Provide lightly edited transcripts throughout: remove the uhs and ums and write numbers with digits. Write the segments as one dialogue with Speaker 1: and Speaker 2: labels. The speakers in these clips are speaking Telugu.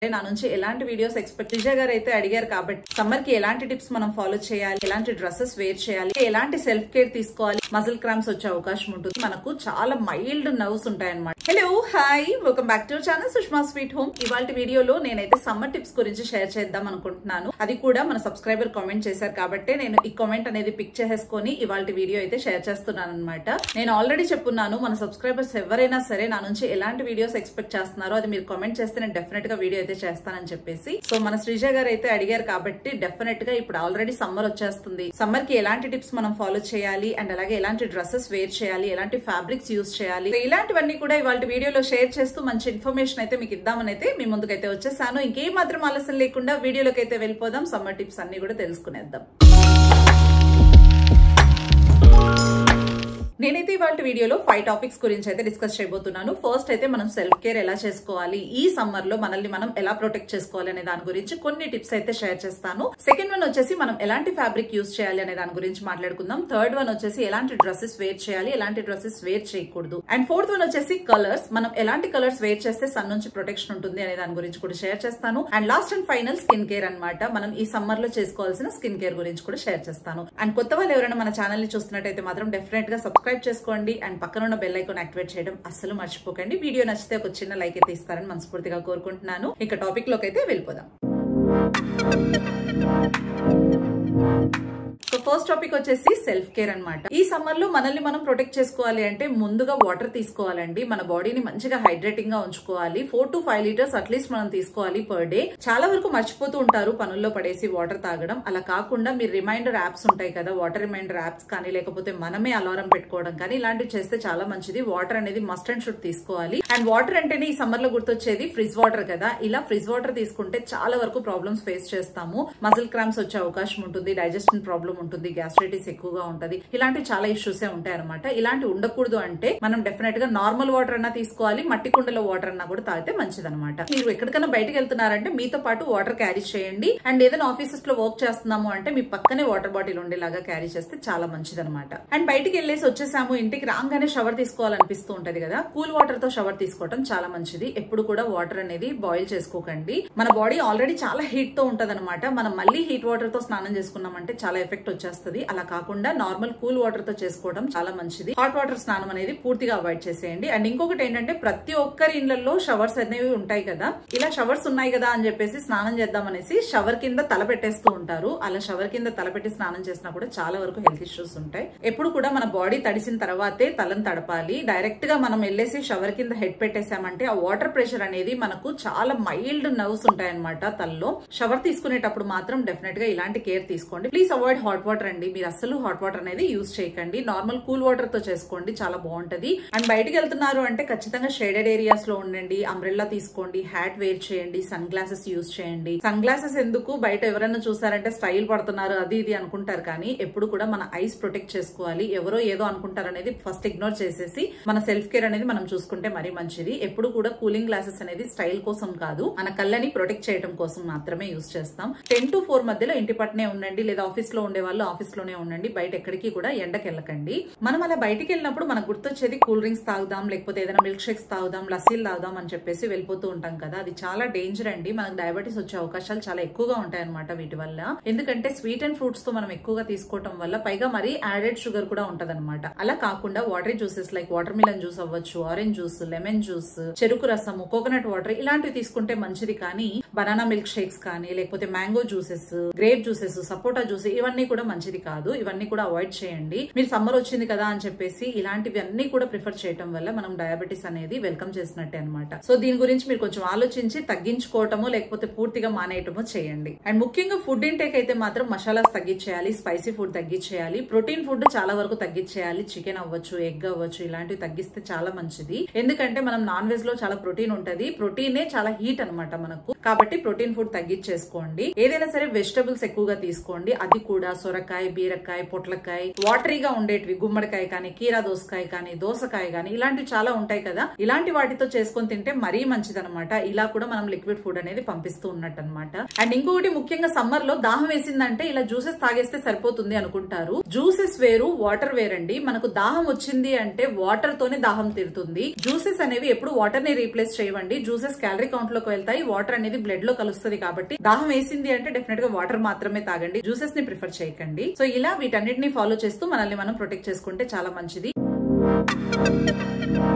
Speaker 1: నా నుంచి ఎలాంటి వీడియోస్ ఎక్స్పెక్ట్ విజయ్ గారు అయితే అడిగారు కాబట్టి సమ్మర్ కి ఎలాంటి టిప్స్ మనం ఫాలో చేయాలి, ఎలాంటి డ్రెస్సెస్ వేర్ చేయాలి, ఎలాంటి సెల్ఫ్ కేర్ తీసుకోవాలి, మజిల్ క్రాంప్స్ వచ్చే అవకాశం ఉంటుంది, మనకు చాలా మైల్డ్ నర్వ్స్ ఉంటాయి అన్నమాట. Hello hi, welcome back to our channel Sushma sweet home. ఇవాళ వీడియోలో నేనైతే సమ్మర్ టిప్స్ గురించి షేర్ చేద్దాం అనుకుంటున్నాను. అది కూడా మన సబ్స్క్రైబర్ కామెంట్ చేశారు కాబట్టి నేను ఈ కామెంట్ అనేది పిక్ చేసేసుకొని ఇవాళ వీడియో అయితే షేర్ చేస్తున్నాను అనమాట. నేను ఆల్రెడీ చెప్పున్నాను, మన సబ్స్క్రైబర్స్ ఎవరైనా సరే నా నుంచి ఎలాంటి వీడియోస్ ఎక్స్పెక్ట్ చేస్తున్నారో అది మీరు కామెంట్ చేస్తే నేను డెఫినెట్ గా వీడియో అయితే చేస్తానని చెప్పేసి. సో మన శ్రీజ గారు అయితే అడిగారు కాబట్టి డెఫినెట్ గా ఇప్పుడు ఆల్రెడీ సమ్మర్ వచ్చేస్తుంది. సమ్మర్ కి ఎలాంటి టిప్స్ మనం ఫాలో చేయాలి అండ్ అలాగే ఎలాంటి డ్రెస్సెస్ వేర్ చేయాలి, ఎలాంటి ఫ్యాబ్రిక్స్ యూజ్ చేయాలి, ఇలాంటివన్నీ కూడా ఇవాళ వీడియోలో షేర్ చేస్తూ మంచి ఇన్ఫర్మేషన్ అయితే మీకు ఇద్దామని అయితే మీ ముందుకైతే వచ్చేసాను. ఇంకేం మాత్రం ఆలస్యం లేకుండా వీడియోలోకి అయితే వెళ్ళిపోదాం. సమ్మర్ టిప్స్ అన్ని కూడా తెలుసుకునేద్దాం. నేనైతే ఇవాళ వీడియోలో 5 టాపిక్స్ గురించి అయితే డిస్కస్ చేయబోతున్నాను. ఫస్ట్ అయితే మనం సెల్ఫ్ కేర్ ఎలా చేసుకోవాలి, ఈ సమ్మర్ లో మనల్ని మనం ఎలా ప్రొటెక్ట్ చేసుకోవాలి అనే దాని గురించి కొన్ని టిప్స్ అయితే షేర్ చేస్తాను. సెకండ్ వన్ వచ్చేసి మనం ఎలాంటి ఫ్యాబ్రిక్ యూజ్ చేయాలి అనే దాని గురించి మాట్లాడుకుందాం. థర్డ్ వన్ వచ్చేసి ఎలాంటి డ్రెస్సెస్ వేర్ చేయాలి, ఎలాంటి డ్రెస్సెస్ వేర్ చేయకూడదు. అండ్ ఫోర్త్ వన్ వచ్చేసి కలర్స్, మనం ఎలాంటి కలర్స్ వేర్ చేస్తే సన్ నుంచి ప్రొటెక్షన్ ఉంటుంది అనే దాని గురించి కూడా షేర్ చేస్తాను. And last and final skin care అన్నమాట. మనం ఈ సమ్మర్ లో చేసుకోవాల్సిన స్కిన్ కేర్ గురించి కూడా షేర్ చేస్తాను. అండ్ కొత్త వాళ్ళు ఎవరైనా మన ఛానల్ ని చూస్తున్నట్టయితే మాత్రం డెఫినెట్ గా సబ్స్క్రైబ్ చేసుకోండి అండ్ పక్కన ఉన్న బెల్ ఐకాన్ యాక్టివేట్ చేయడం అస్సలు మర్చిపోకండి. వీడియో నచ్చితే ఒక చిన్న లైక్ అయితే ఇస్తారని మనస్ఫూర్తిగా కోరుకుంటున్నాను. ఇక టాపిక్ లోకి అయితే వెళ్ళిపోదాం. సో ఫస్ట్ టాపిక్ వచ్చేసి సెల్ఫ్ కేర్ అన్నమాట. ఈ సమ్మర్ లో మనల్ని మనం ప్రొటెక్ట్ చేసుకోవాలి అంటే ముందుగా వాటర్ తీసుకోవాలండి. మన బాడీని మంచిగా హైడ్రేటింగ్ గా ఉంచుకోవాలి. 4 to 5 లీటర్స్ అట్లీస్ట్ మనం తీసుకోవాలి పర్ డే. చాలా వరకు మర్చిపోతూ ఉంటారు పనుల్లో పడేసి వాటర్ తాగడం. అలా కాకుండా మీరు రిమైండర్ యాప్స్ ఉంటాయి కదా, వాటర్ రిమైండర్ యాప్స్ కానీ లేకపోతే మనమే అలారం పెట్టుకోవడం కానీ ఇలాంటివి చేస్తే చాలా మంచిది. వాటర్ అనేది మస్ట్ అండ్ షుడ్ తీసుకోవాలి. అండ్ వాటర్ అంటేనే ఈ సమ్మర్ లో గుర్తొచ్చేది ఫ్రిజ్ వాటర్ కదా. ఇలా ఫ్రిజ్ వాటర్ తీసుకుంటే చాలా వరకు ప్రాబ్లమ్స్ ఫేస్ చేస్తాము. మజిల్ క్రాంప్స్ వచ్చే అవకాశం ఉంటుంది, డైజెషన్ ప్రాబ్లం ఉంటుంది, గ్యాస్ట్రైటిస్ ఎక్కువగా ఉంటది, ఇలాంటి చాలా ఇష్యూస్ ఉంటాయి అనమాట. ఇలాంటి ఉండకూడదు అంటే మనం డెఫినెట్ గా నార్మల్ వాటర్ అన్నా తీసుకోవాలి, మట్టి కుండలో వాటర్ అన్నా కూడా తాగితే మంచిదన్నమాట. మీరు ఎక్కడికైనా బయటకు వెళ్తున్నారంటే మీతో పాటు వాటర్ క్యారీ చేయండి. అండ్ ఏదైనా ఆఫీసెస్ లో వర్క్ చేస్తున్నాము అంటే మీ పక్కనే వాటర్ బాటిల్ ఉండేలాగా క్యారీ చేస్తే చాలా మంచిదన్నమాట. అండ్ బయటికి వెళ్ళేసి వచ్చేసాము, ఇంటికి రాగానే షవర్ తీసుకోవాలనిపిస్తూ ఉంటది కదా, కూల్ వాటర్ తో షవర్ తీసుకోవడం చాలా మంచిది. ఎప్పుడు కూడా వాటర్ అనేది బాయిల్ చేసుకోకండి. మన బాడీ ఆల్రెడీ చాలా హీట్ తో ఉంటది అనమాట. మనం మళ్ళీ హీట్ వాటర్ తో స్నానం చేసుకున్నామంటే చాలా ఎఫెక్ట్ వచ్చేస్తుంది. అలా కాకుండా నార్మల్ కూల్ వాటర్ తో చేసుకోవడం చాలా మంచిది. హాట్ వాటర్ స్నానం అనేది పూర్తిగా అవాయిడ్ చేసేయండి. అండ్ ఇంకొకటి ఏంటంటే ప్రతి ఒక్కరి ఇళ్లలో షవర్స్ అనేవి ఉంటాయి కదా, ఇలా షవర్స్ ఉన్నాయి కదా అని చెప్పేసి స్నానం చేద్దాం అనేసి షవర్ కింద తల పెట్టేస్తూ ఉంటారు. అలా షవర్ కింద తల పెట్టి స్నానం చేసినా కూడా చాలా వరకు హెల్త్ ఇష్యూస్ ఉంటాయి. ఎప్పుడు కూడా మన బాడీ తడిసిన తర్వాతే తలను తడపాలి. డైరెక్ట్ గా మనం వెళ్ళేసి షవర్ కింద హెడ్ పెట్టేసామంటే ఆ వాటర్ ప్రెషర్ అనేది మనకు చాలా మైల్డ్ నర్వ్స్ ఉంటాయి అనమాట తలలో. షవర్ తీసుకునేటప్పుడు మాత్రం డెఫినెట్ గా ఇలాంటి కేర్ తీసుకోండి. ప్లీజ్ అవాయిడ్ హాట్ వాటర్ అండి. మీరు అస్సలు హాట్ వాటర్ అనేది యూజ్ చేయకండి. నార్మల్ కూల్ వాటర్ తో చేసుకోండి, చాలా బాగుంటది. అండ్ బయటకు వెళ్తున్నారు అంటే ఖచ్చితంగా షేడెడ్ ఏరియాస్ లో ఉండండి. అంబ్రెల్లా తీసుకోండి, హ్యాట్ వేర్ చేయండి, సన్ గ్లాసెస్ యూజ్ చేయండి. సన్ గ్లాసెస్ ఎందుకు, బయట ఎవరైనా చూసారంటే స్టైల్ పడుతున్నారు అది ఇది అనుకుంటారు, కానీ ఎప్పుడు కూడా మన ఐస్ ప్రొటెక్ట్ చేసుకోవాలి. ఎవరో ఏదో అనుకుంటారు అనేది ఫస్ట్ ఇగ్నోర్ చేసేసి మన సెల్ఫ్ కేర్ అనేది మనం చూసుకుంటే మరీ మంచిది. ఎప్పుడు కూడా కూలింగ్ గ్లాసెస్ అనేది స్టైల్ కోసం కాదు, మన కళ్ళని ప్రొటెక్ట్ చేయడం కోసం మాత్రమే యూజ్ చేస్తాం. 10 to 4 మధ్యలో ఇంటి పట్టునే ఉండండి, లేదా ఆఫీస్ లో ఉండే వాళ్ళు ఆఫీస్ లోనే ఉండండి. బయట ఎక్కడికి కూడా ఎండకి వెళ్ళకండి. మనం అలా బయటికి వెళ్ళినప్పుడు మనకు గుర్తొచ్చేది కూల్ డ్రింక్స్ తాగుదాం, లేకపోతే ఏదైనా మిల్క్ షేక్స్ తాగుదాం, లస్సీలు తాగుదాం అని చెప్పేసి వెళ్ళిపోతూ ఉంటాం కదా. అది చాలా డేంజర్ అండి. మనకు డయాబెటీస్ వచ్చే అవకాశాలు చాలా ఎక్కువగా ఉంటాయి అనమాట వీటి వల్ల. ఎందుకంటే స్వీట్ అండ్ ఫ్రూట్స్ తో మనం ఎక్కువగా తీసుకోవడం వల్ల పైగా మరి యాడెడ్ షుగర్ కూడా ఉంటది అనమాట. అలా కాకుండా watery juices like water melon juice అవ్వచ్చు, ఆరెంజ్ జ్యూస్, లెమన్ జ్యూస్, చెరుకు రసము, కోకోనట్ వాటర్ ఇలాంటివి తీసుకుంటే మంచిది. కానీ బనానా మిల్క్ షేక్స్ కానీ లేకపోతే మ్యాంగో జ్యూసెస్, గ్రేప్ జ్యూసెస్, సపోటా జ్యూస్ ఇవన్నీ కూడా మంచిది కాదు. ఇవన్నీ కూడా అవాయిడ్ చేయండి. మీరు సమ్మర్ వచ్చింది కదా అని చెప్పేసి ఇలాంటివి అన్ని కూడా ప్రిఫర్ చేయడం వల్ల మనం డయాబెటీస్ అనేది వెల్కమ్ చేసినట్టే అనమాట. సో దీని గురించి మీరు కొంచెం ఆలోచించి తగ్గించుకోవటము లేకపోతే పూర్తిగా మానేయటము చేయండి. అండ్ ముఖ్యంగా ఫుడ్ ఇంటేక్ అయితే మాత్రం మసాలాస్ తగ్గించేయాలి, స్పైసీ ఫుడ్ తగ్గించేయాలి, ప్రోటీన్ ఫుడ్ చాలా వరకు తగ్గించేయాలి. చికెన్ అవ్వచ్చు, ఎగ్ అవ్వచ్చు, ఇలాంటివి తగ్గిస్తే చాలా మంచిది. ఎందుకంటే మనం నాన్ వెజ్ లో చాలా ప్రోటీన్ ఉంటది. ప్రోటీనే చాలా హీట్ అనమాట మనకు. కాబట్టి ప్రోటీన్ ఫుడ్ తగ్గించేసుకోండి. ఏదైనా సరే వెజిటబుల్స్ ఎక్కువగా తీసుకోండి. అది కూడా సొర సొరకాయ, బీరకాయ, పొట్లకాయ, వాటరీగా ఉండేటివి గుమ్మడికాయ కానీ, కీరా దోసకాయ కానీ, దోసకాయ కానీ ఇలాంటివి చాలా ఉంటాయి కదా. ఇలాంటి వాటితో చేసుకొని తింటే మరీ మంచిదన్నమాట. ఇలా కూడా మనం లిక్విడ్ ఫుడ్ అనేది పంపిస్తూ ఉన్నట్టు అనమాట. అండ్ ఇంకొకటి ముఖ్యంగా సమ్మర్ లో దాహం వేసిందంటే ఇలా జ్యూసెస్ తాగేస్తే సరిపోతుంది అనుకుంటారు. జ్యూసెస్ వేరు, వాటర్ వేరండి. మనకు దాహం వచ్చింది అంటే వాటర్ తోనే దాహం తీరుతుంది. జ్యూసెస్ అనేవి ఎప్పుడు వాటర్ ని రీప్లేస్ చేయవండి. జ్యూసెస్ క్యాలరీ కౌంట్ లోకి వెళ్తాయి, వాటర్ అనేది బ్లడ్ లో కలుస్తుంది. కాబట్టి దాహం వేసింది అంటే డెఫినెట్ గా వాటర్ మాత్రమే తాగండి, జ్యూసెస్ ని ప్రిఫర్ చేయకండి. సో ఇలా వీటన్నిటిని ఫాలో చేస్తూ మనల్ని మనం ప్రొటెక్ట్ చేసుకుంటే చాలా మంచిది.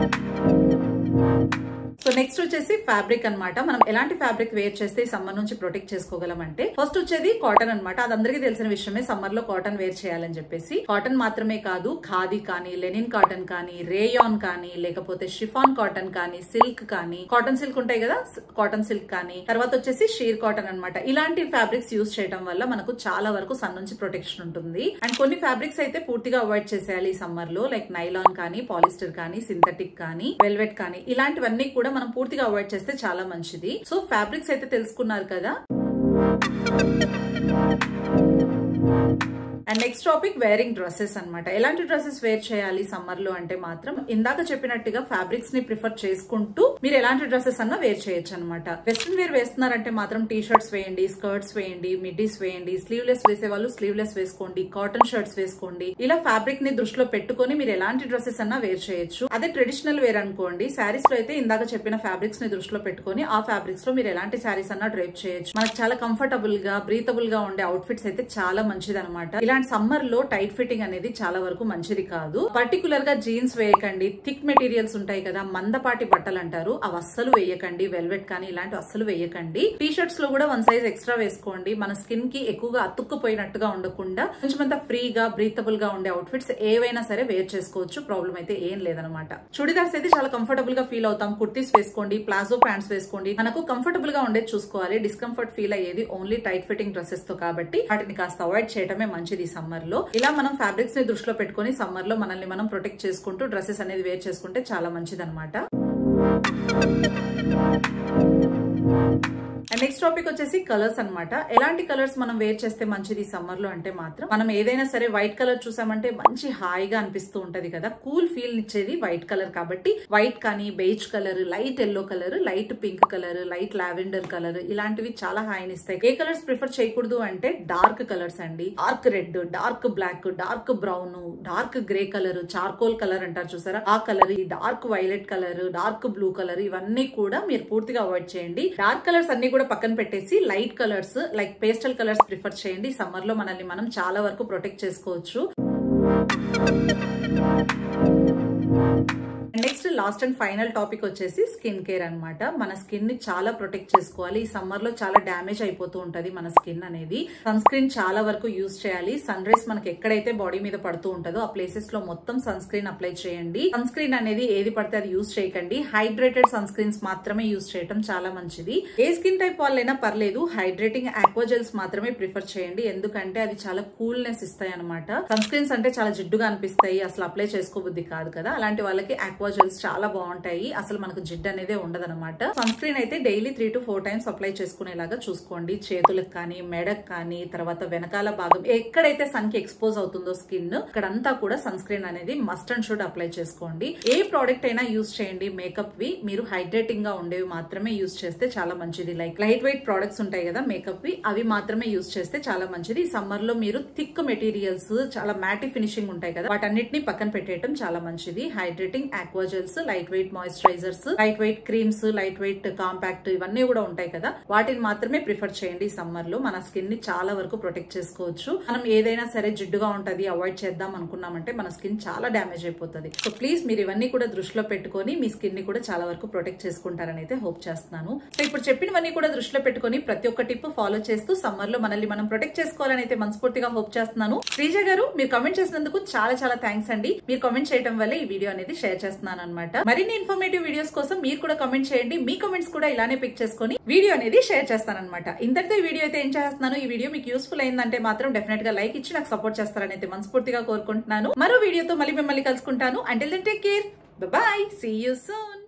Speaker 1: సో నెక్స్ట్ వచ్చేసి ఫ్యాబ్రిక్ అన్నమాట. మనం ఎలాంటి ఫ్యాబ్రిక్ వేర్ చేస్తే సమ్మర్ నుంచి ప్రొటెక్ట్ చేసుకోగలం అంటే ఫస్ట్ వచ్చేది కాటన్ అన్నమాట. అది అందరికీ తెలిసిన విషయమే, సమ్మర్ లో కాటన్ వేర్ చేయాలని చెప్పేసి. కాటన్ మాత్రమే కాదు, ఖాదీ కానీ, లెనిన్ కాటన్ కానీ, రేయాన్ కానీ, లేకపోతే షిఫాన్ కాటన్ కానీ, సిల్క్ కానీ, కాటన్ సిల్క్ ఉంటాయి కదా, కాటన్ సిల్క్ కానీ, తర్వాత వచ్చేసి షీర్ కాటన్ అన్నమాట. ఇలాంటి ఫ్యాబ్రిక్స్ యూజ్ చేయడం వల్ల మనకు చాలా వరకు సన్ నుంచి ప్రొటెక్షన్ ఉంటుంది. అండ్ కొన్ని ఫ్యాబ్రిక్స్ అయితే పూర్తిగా అవాయిడ్ చేసేయాలి ఈ సమ్మర్ లో, లైక్ నైలాన్ కానీ, పాలిస్టర్ కానీ, సింథటిక్ కానీ, వెల్వెట్ కానీ, ఇలాంటివన్నీ కూడా మనం పూర్తిగా అవాయిడ్ చేస్తే చాలా మంచిది. సో ఫ్యాబ్రిక్స్ అయితే తెలుసుకున్నారు కదా. And next topic wearing dresses అన్నమాట. ఎలాంటి డ్రెస్సెస్ వేర్ చేయాలి సమ్మర్ లో అంటే మాత్రం ఇందాక చెప్పినట్టుగా ఫ్యాబ్రిక్స్ ని ప్రిఫర్ చేసుకుంటూ మీరు ఎలాంటి డ్రెస్సెస్ అన్నా వేర్ చేయొచ్చు అనమాట. వెస్ట్రన్ వేర్ వేస్తున్నారంటే మాత్రం టీ షర్ట్స్ వేయండి, స్కర్ట్స్ వేయండి, మిడ్డీస్ వేయండి, స్లీవ్లెస్ వేసే వాళ్ళు స్లీవ్లెస్ వేసుకోండి, కాటన్ షర్ట్స్ వేసుకోండి. ఇలా ఫ్యాబ్రిక్ ని దృష్టిలో పెట్టుకుని మీరు ఎలాంటి డ్రెస్సెస్ అన్నా వేర్ చేయొచ్చు. అదే ట్రెడిషనల్ వేర్ అనుకోండి, శారీస్ లో అయితే ఇందాక చెప్పిన ఫ్యాబ్రిక్స్ ని దృష్టిలో పెట్టుకుని ఆ ఫ్యాబ్రిక్స్ లో మీరు ఎలాంటి శారీస్ అన్నా డ్రైప్ చేయొచ్చు. మనకు చాలా కంఫర్టబుల్ గా, బ్రీతబుల్ గా ఉండే అవుట్ఫిట్స్ అయితే చాలా మంచిది అనమాట. ఇలాంటి సమ్మర్ లో టైట్ ఫిట్టింగ్ అనేది చాలా వరకు మంచిది కాదు. పర్టికులర్ గా జీన్స్ వేయకండి, థిక్ మెటీరియల్స్ ఉంటాయి కదా, మందపాటి బట్టలు అంటారు, అవి అస్సలు వేయకండి. వెల్వెట్ కానీ ఇలాంటి అస్సలు వేయకండి. టీ షర్ట్స్ లో కూడా 1 సైజ్ ఎక్స్ట్రా వేసుకోండి. మన స్కిన్ కి ఎక్కువగా అతుక్కుపోయినట్టుగా ఉండకుండా కొంచెం ఫ్రీగా, బ్రీతబుల్ గా ఉండే అవుట్ఫిట్స్ ఏవైనా సరే వేర్ చేసుకోవచ్చు. ప్రాబ్లం అయితే ఏం లేదనమాట. చుడిదార్స్ అయితే చాలా కంఫర్టబుల్ గా ఫీల్ అవుతాం. కుర్తీస్ వేసుకోండి, ప్లాజో ప్యాంట్స్ వేసుకోండి. మనకు కంఫర్టబుల్ గా ఉండేది చూసుకోవాలి. డిస్కంఫర్ట్ ఫీల్ అయ్యేది ఓన్లీ టైట్ ఫిట్టింగ్ డ్రెస్సెస్ తో, కాబట్టి వాటిని కాస్త అవాయిడ్ చేయడమే మంచిది సమ్మర్ లో. ఇలా మనం ఫ్యాబ్రిక్స్ ని దృష్టిలో పెట్టుకుని సమ్మర్ లో మనల్ని మనం ప్రొటెక్ట్ చేసుకుంటూ డ్రెస్సెస్ అనేది వేర్ చేసుకుంటే చాలా మంచిది అనమాట. నెక్స్ట్ టాపిక్ వచ్చేసి కలర్స్ అన్నమాట. ఎలాంటి కలర్స్ మనం వేర్ చేస్తే మంచిది సమ్మర్ లో అంటే మాత్రం మనం ఏదైనా సరే వైట్ కలర్ చూసామంటే మంచి హాయిగా అనిపిస్తూ ఉంటది కదా, కూల్ ఫీల్ ఇచ్చేది వైట్ కలర్. కాబట్టి వైట్ కానీ, beige colour, light yellow colour, light pink colour, light lavender colour, ఇలాంటివి చాలా హాయిని ఇస్తాయి. ఏ కలర్స్ ప్రిఫర్ చేయకూడదు అంటే డార్క్ కలర్స్ అండి. Dark red, dark black, dark brown, dark grey colour, charcoal colour అంటారు చూసారా, ఆ కలర్, ఈ dark violet colour, dark blue colour, ఇవన్నీ కూడా మీరు పూర్తిగా అవాయిడ్ చేయండి. డార్క్ కలర్స్ అన్ని కూడా పక్కన పెట్టేసి light colours like pastel colours prefer చేయండి. సమ్మర్ లో మనల్ని మనం చాలా వరకు ప్రొటెక్ట్ చేసుకోవచ్చు. Next last and final topic వచ్చేసి స్కిన్ కేర్ అన్నమాట. మన స్కిన్ ని చాలా ప్రొటెక్ట్ చేసుకోవాలి. ఈ సమ్మర్ లో చాలా డ్యామేజ్ అయిపోతూ ఉంటది మన స్కిన్ అనేది. సన్ స్క్రీన్ చాలా వరకు యూజ్ చేయాలి. సన్ రైస్ మనకి ఎక్కడైతే బాడీ మీద పడుతూ ఉంటుందో ఆ ప్లేసెస్ లో మొత్తం సన్ స్క్రీన్ అప్లై చేయండి. సన్ స్క్రీన్ అనేది ఏది పడితే అది యూజ్ చేయకండి. హైడ్రేటెడ్ సన్ స్క్రీన్స్ మాత్రమే యూజ్ చేయడం చాలా మంచిది. ఏ స్కిన్ టైప్ వాళ్ళైనా పర్లేదు, హైడ్రేటింగ్ ఆక్వాజెల్స్ మాత్రమే ప్రిఫర్ చేయండి. ఎందుకంటే అది చాలా కూల్నెస్ ఇస్తాయి అనమాట. సన్ స్క్రీన్స్ అంటే చాలా జిడ్డుగా అనిపిస్తాయి, అసలు అప్లై చేసుకోబుద్ధి కాదు కదా. అలాంటి వాళ్ళకి ఆక్వాజెల్స్ చాలా బాగుంటాయి, అసలు మనకు జిడ్డు అనేది ఉండదు అనమాట. సన్ స్క్రీన్ అయితే డైలీ 3 to 4 టైమ్స్ అప్లై చేసుకునేలాగా చూసుకోండి. చేతులకు కానీ, మెడకు కానీ, తర్వాత వెనకాల భాగం ఎక్కడైతే సన్ కి ఎక్స్పోజ్ అవుతుందో స్కిన్, అక్కడంతా కూడా సన్ స్క్రీన్ అనేది మస్ట్ అండ్ షుడ్ అప్లై చేసుకోండి. ఏ ప్రోడక్ట్ అయినా యూజ్ చేయండి, మేకప్ వి మీరు హైడ్రేటింగ్ గా ఉండేవి మాత్రమే యూజ్ చేస్తే చాలా మంచిది. లైక్ లైట్ వెయిట్ ప్రోడక్ట్స్ ఉంటాయి కదా మేకప్ వి, అవి మాత్రమే యూజ్ చేస్తే చాలా మంచిది. ఈ సమ్మర్ లో మీరు థిక్ మెటీరియల్స్, చాలా మ్యాటి ఫినిషింగ్ ఉంటాయి కదా, వాటన్నిటిని పక్కన పెట్టేయడం చాలా మంచిది. Hydrating aquagels, lightweight moisturisers, lightweight creams, lightweight compact, ఇవన్నీ కూడా ఉంటాయి కదా, వాటిని మాత్రమే ప్రిఫర్ చేయండి. సమ్మర్ లో మన స్కిన్ ని చాలా వరకు ప్రొటెక్ట్ చేసుకోవచ్చు. మనం ఏదైనా సరే జిడ్డుగా ఉంటది అవాయిడ్ చేద్దాం అనుకున్నామంటే మన స్కిన్ చాలా డ్యామేజ్ అయిపోతుంది. సో ప్లీజ్ మీరు ఇవన్నీ కూడా దృష్టిలో పెట్టుకొని మీ స్కిన్ ని కూడా చాలా వరకు ప్రొటెక్ట్ చేసుకుంటారని అయితే హోప్ చేస్తున్నాను. సో ఇప్పుడు చెప్పినవన్నీ కూడా దృష్టిలో పెట్టుకొని ప్రతి ఒక్క టిప్ ఫాలో చేస్తూ సమ్మర్ లో మనల్ని మనం ప్రొటెక్ట్ చేసుకోవాలని అయితే మనస్ఫూర్తిగా హోప్ చేస్తున్నాను. శ్రీజ గారు, మీరు కామెంట్ చేసినందుకు చాలా చాలా థ్యాంక్స్ అండి. మీరు కామెంట్ చేయడం వల్ల ఈ వీడియో అనేది షేర్ చేస్తున్నాను అనమాట. మరిన్ని ఇన్ఫర్మేటివ్ వీడియోస్ కోసం మీరు కూడా కామెంట్ చేయండి. మీ కామెంట్స్ కూడా ఇలానే పిక్ చేసుకొని వీడియో అనేది షేర్ చేస్తానన్నమాట. ఇంతటితో ఈ వీడియో అయితే ఏం చేస్తున్నాను, ఈ వీడియో మీకు యూస్ఫుల్ అయిందంటే మాత్రం డెఫినెట్ గా లైక్ ఇచ్చి నాకు సపోర్ట్ చేస్తారని అయితే మనస్ఫూర్తిగా కోరుకుంటున్నాను. మరో వీడియోతో మళ్ళీ మిమ్మల్ని కలుసుకుంటాను. Until then take care, bye bye, see you soon.